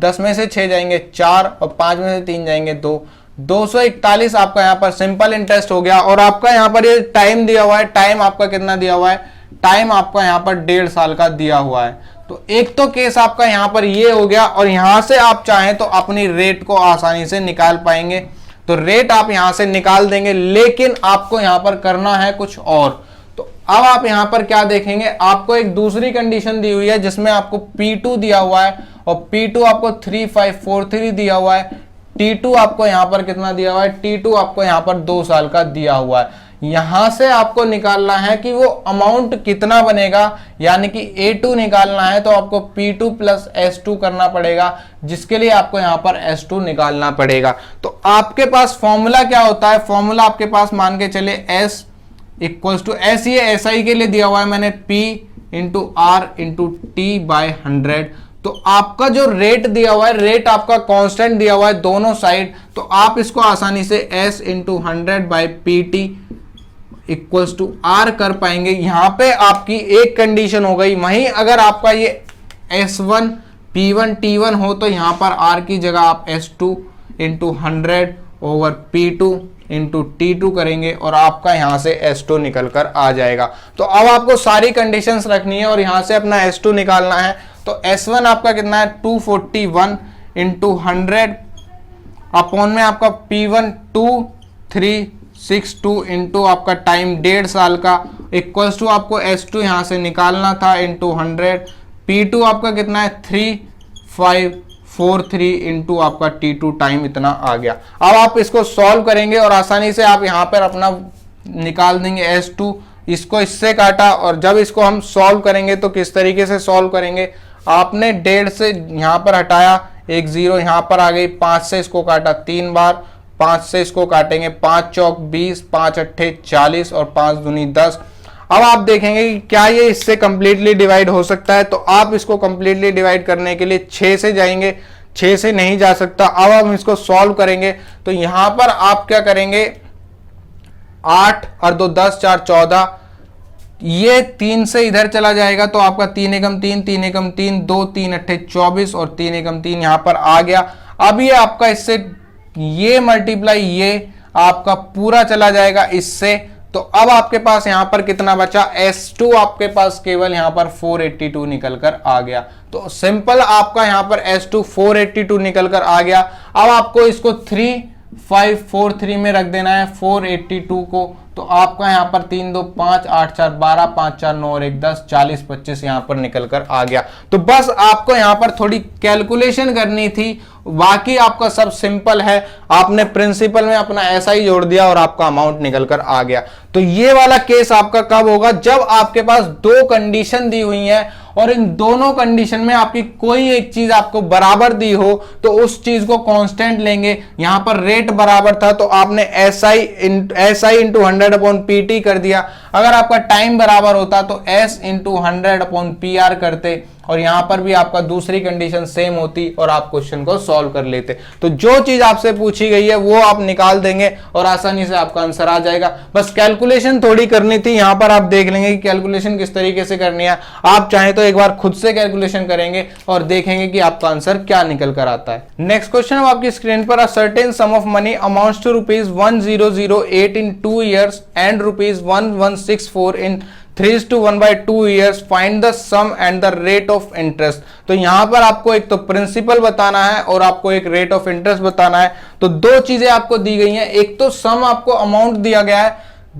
10 में से 6 जाएंगे 4, और 5 में से 3 जाएंगे 2, 241 आपका यहाँ पर सिंपल इंटरेस्ट हो गया। और आपका यहाँ पर ये टाइम दिया हुआ है, टाइम आपका कितना दिया हुआ है, टाइम आपका यहाँ पर 1.5 साल का दिया हुआ है। तो एक तो केस आपका यहाँ पर ये हो गया, और यहां से आप चाहें तो अपनी रेट को आसानी से निकाल पाएंगे। तो रेट आप यहां से निकाल देंगे, लेकिन आपको यहां पर करना है कुछ और। तो अब आप यहां पर क्या देखेंगे, आपको एक दूसरी कंडीशन दी हुई है जिसमें आपको P2 दिया हुआ है और P2 आपको 3543 दिया हुआ है, T2 आपको यहां पर कितना दिया हुआ है, T2 आपको यहां पर 2 साल का दिया हुआ है। यहां से आपको निकालना है कि वो अमाउंट कितना बनेगा, यानी कि A2 निकालना है तो आपको P2 प्लस S2 करना पड़ेगा, जिसके लिए आपको यहां पर S2 निकालना पड़ेगा। तो आपके पास फॉर्मूला क्या होता है, फॉर्मूला आपके पास मान के चले S इक्वल्स टू S, ये SI के लिए दिया हुआ है मैंने, P into R into T by 100। तो आपका जो रेट दिया हुआ है, रेट आपका कांस्टेंट दिया हुआ है दोनों साइड, तो आप इसको आसानी से S into 100 by PT equals to R कर पाएंगे। यहां पे आपकी एक कंडीशन हो गई, वहीं अगर आपका ये S1 P1 T1 हो तो यहां पर R की जगह आप S2 into 100 over P2 into T2 करेंगे और आपका यहां से S2 निकल कर आ जाएगा। तो अब आपको सारी कंडीशंस रखनी है और यहां से अपना S2 निकालना है। तो S1 आपका कितना है, 241 इंटू 100 अपॉन में आपका P1 2362 इंटू आपका टाइम 1.5 साल का इक्वल्स टू आपको S2 यहां से निकालना था इंटू 100। P2 आपका कितना है, 3543 इंटू आपका T2 टाइम इतना आ गया। अब आप इसको सॉल्व करेंगे और आसानी से आप यहां पर अपना निकाल देंगे S2। इसको इससे काटा और जब इसको हम सॉल्व करेंगे तो किस तरीके से सॉल्व करेंगे, आपने 1.5 से यहां पर हटाया, एक 0 यहां पर आ गई, 5 से इसको काटा 3 बार, 5 से इसको काटेंगे, 5 चौक 20, 5 अट्ठे 40 और 5 दूनी 10। अब आप देखेंगे कि क्या ये इससे कंप्लीटली डिवाइड हो सकता है, तो आप इसको कंप्लीटली डिवाइड करने के लिए 6 से जाएंगे, 6 से नहीं जा सकता। अब हम इसको सॉल्व करेंगे तो यहां पर आप क्या करेंगे, 8 और 2 10 4 14, ये 3 से इधर चला जाएगा तो आपका 3 एकम 3, 3 एकम 3, 2 3 अट्ठे 24 और 3 एकम 3 यहां पर आ गया। अब ये आपका इससे ये मल्टीप्लाई ये आपका पूरा चला जाएगा इससे, तो अब आपके पास यहां पर कितना बचा, S2 आपके पास केवल यहां पर 482 निकल कर आ गया। तो सिंपल आपका यहां पर S2 482 निकल कर आ गया। अब आपको इसको 3543 में रख देना है 482 को, तो आपका यहां पर 3 2 5 8 4 12 5 4 9 और 1 10 40 25 यहां पर निकल कर आ गया। तो बस आपको यहां पर थोड़ी कैलकुलेशन करनी थी, बाकी आपका सब सिंपल है। आपने प्रिंसिपल में अपना SI जोड़ दिया और आपका अमाउंट निकल कर आ गया। तो ये वाला केस आपका कब होगा, जब आपके पास 2 कंडीशन दी हुई है और इन दोनों कंडीशन में आपकी कोई एक चीज आपको बराबर दी हो तो उस चीज को कांस्टेंट लेंगे। यहां पर रेट बराबर था तो आपने SI इंटू 100 अपॉन PT कर दिया। अगर आपका टाइम बराबर होता तो S इंटू 100 अपॉन PR करते और यहां पर भी आपका दूसरी कंडीशन सेम होती और आप क्वेश्चन को सॉल्व कर लेते। तो जो चीज आपसे पूछी गई है वो आप निकाल देंगे और आसानी से आपका आंसर आ जाएगा। बस कैलकुलेशन थोड़ी करनी थी, यहां पर आप देख लेंगे कि कैलकुलेशन किस तरीके से करनी है। आप चाहें तो एक बार खुद से कैलकुलेशन करेंगे और देखेंगे कि आपका आंसर क्या निकल कर आता है। नेक्स्ट क्वेश्चन अब आपकी स्क्रीन पर, a certain sum of money amounts to ₹1008 in 2 years and ₹1164 in 3:1/2 years, find the sum and the rate of interest. तो यहां पर आपको एक तो प्रिंसिपल बताना है और आपको एक रेट ऑफ इंटरेस्ट बताना है। तो 2 चीजें आपको दी गई हैं, एक तो सम आपको अमाउंट दिया गया है,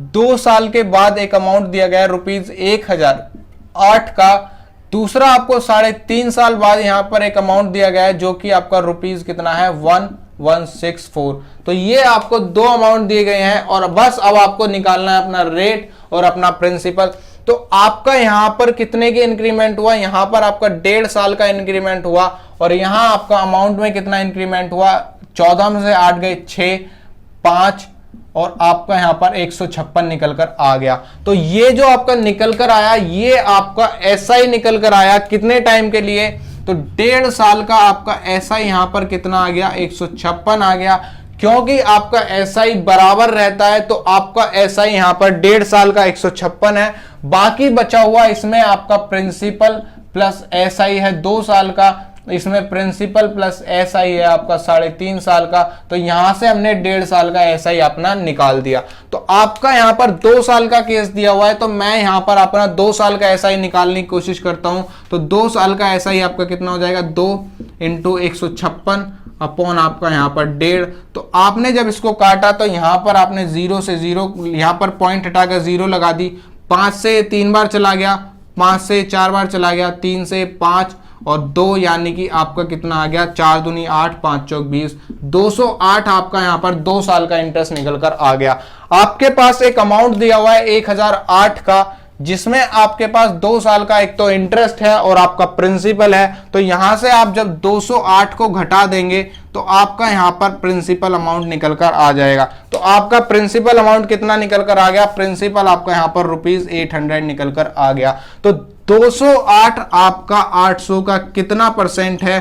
2 साल के बाद एक अमाउंट दिया गया है ₹1008 का, दूसरा आपको 3.5 साल बाद यहां पर एक अमाउंट दिया गया है जो कि आपका रुपीज कितना है 1164। तो ये आपको 2 अमाउंट दिए गए हैं और बस अब आपको निकालना है अपना रेट और अपना प्रिंसिपल। तो आपका यहां पर कितने के इंक्रीमेंट हुआ, यहां पर आपका 1.5 साल का इंक्रीमेंट हुआ और यहां आपका अमाउंट में कितना इंक्रीमेंट हुआ, 14 में से 8 गए 6 5 और आपका यहां पर 156 निकल कर आ गया। तो ये जो आपका निकल कर आया ये आपका SI निकल कर आया कितने टाइम के लिए, तो 1.5 साल का आपका SI यहां पर कितना आ गया 156 आ गया। क्योंकि आपका SI बराबर रहता है तो आपका SI यहां पर 1.5 साल का 156 है, बाकी बचा हुआ इसमें आपका प्रिंसिपल प्लस SI है 2 साल का, इसमें प्रिंसिपल प्लस SI है आपका 3.5 साल का। तो यहां से हमने 1.5 साल का SI अपना निकाल दिया। तो आपका यहां पर 2 साल का केस दिया हुआ है तो मैं यहां पर अपना 2 साल का SI निकालने की कोशिश करता हूं। तो 2 साल का SI आपका कितना हो जाएगा, 2 × 156 अपॉन आपका यहाँ पर 1.5। तो आपने जब इसको काटा तो यहाँ पर आपने 0 से 0 यहाँ पर पॉइंट हटाकर 0 लगा दी, 5 से 3 बार चला गया, 5 से 4 बार चला गया, 3 से 5 और 2, यानी कि आपका कितना आ गया 4 दूनी 8, 5 चौक 20, 208 आपका यहाँ पर 2 साल का इंटरेस्ट निकल कर आ गया। आपके पास एक अमाउंट दिया हुआ है 1008 का, जिसमें आपके पास 2 साल का एक तो इंटरेस्ट है और आपका प्रिंसिपल है। तो यहां से आप जब 208 को घटा देंगे तो आपका यहां पर प्रिंसिपल अमाउंट निकल कर आ जाएगा। तो आपका प्रिंसिपल अमाउंट कितना निकल कर आ गया, प्रिंसिपल आपका यहां पर ₹800 निकल कर आ गया। तो 208 आपका 800 का कितना परसेंट है,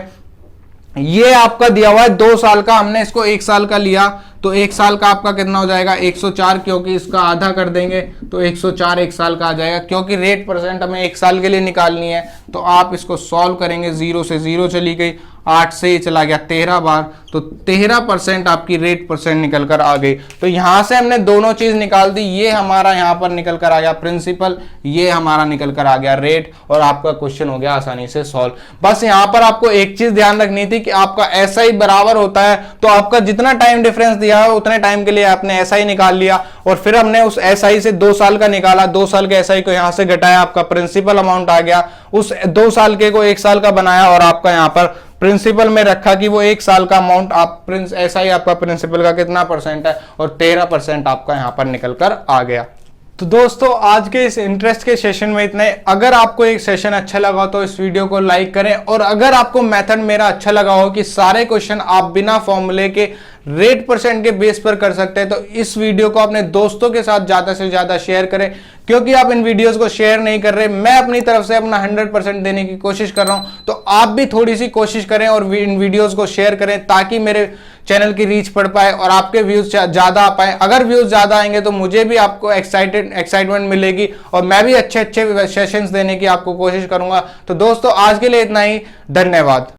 ये आपका दिया हुआ है 2 साल का, हमने इसको 1 साल का लिया तो 1 साल का आपका कितना हो जाएगा 104, क्योंकि इसका आधा कर देंगे तो 104 1 साल का आ जाएगा। क्योंकि रेट परसेंट हमें 1 साल के लिए निकालनी है तो आप इसको सॉल्व करेंगे, 0 से 0 चली गई, 8 से चला गया 13 बार, तो 13% आपकी रेट परसेंट निकल कर आ गई। तो यहां से हमने दोनों चीज निकाल दी, ये हमारा यहां पर निकल कर आ गया प्रिंसिपल, ये हमारा निकल कर आ गया रेट, और आपका क्वेश्चन हो गया आसानी से सॉल्व। बस यहां पर आपको एक चीज ध्यान रखनी थी कि आपका SI बराबर होता है, तो आपका जितना टाइम डिफरेंस दिया है उतने टाइम के लिए आपने SI निकाल लिया, और फिर हमने उस SI से 2 साल का निकाला, 2 साल के SI को यहां से घटाया, आपका प्रिंसिपल अमाउंट आ गया, उस 2 साल के को 1 साल का बनाया और आपका यहां पर प्रिंसिपल में रखा कि वो 1 साल का अमाउंट आप SI आपका प्रिंसिपल का कितना परसेंट है, और 13% आपका यहां पर निकल कर आ गया। तो दोस्तों आज के इस इंटरेस्ट के सेशन में इतने। अगर आपको एक सेशन अच्छा लगा तो इस वीडियो को लाइक करें, और अगर आपको मेथड मेरा अच्छा लगा हो कि सारे क्वेश्चन आप बिना फॉर्मूले के रेट परसेंट के बेस पर कर सकते हैं, तो इस वीडियो को अपने दोस्तों के साथ ज्यादा से ज्यादा शेयर करें। क्योंकि आप इन वीडियोस को शेयर नहीं कर रहे, मैं अपनी तरफ से अपना 100% देने की कोशिश कर रहा हूं, तो आप भी थोड़ी सी कोशिश करें और इन वीडियोस को शेयर करें, ताकि मेरे चैनल की रीच बढ़ पाए और आपके व्यूज ज्यादा आ पाए। अगर व्यूज ज्यादा आएंगे तो मुझे भी आपको एक्साइटमेंट मिलेगी, और मैं भी अच्छे अच्छे सेशंस देने की आपको कोशिश करूंगा। तो दोस्तों आज के लिए इतना ही, धन्यवाद।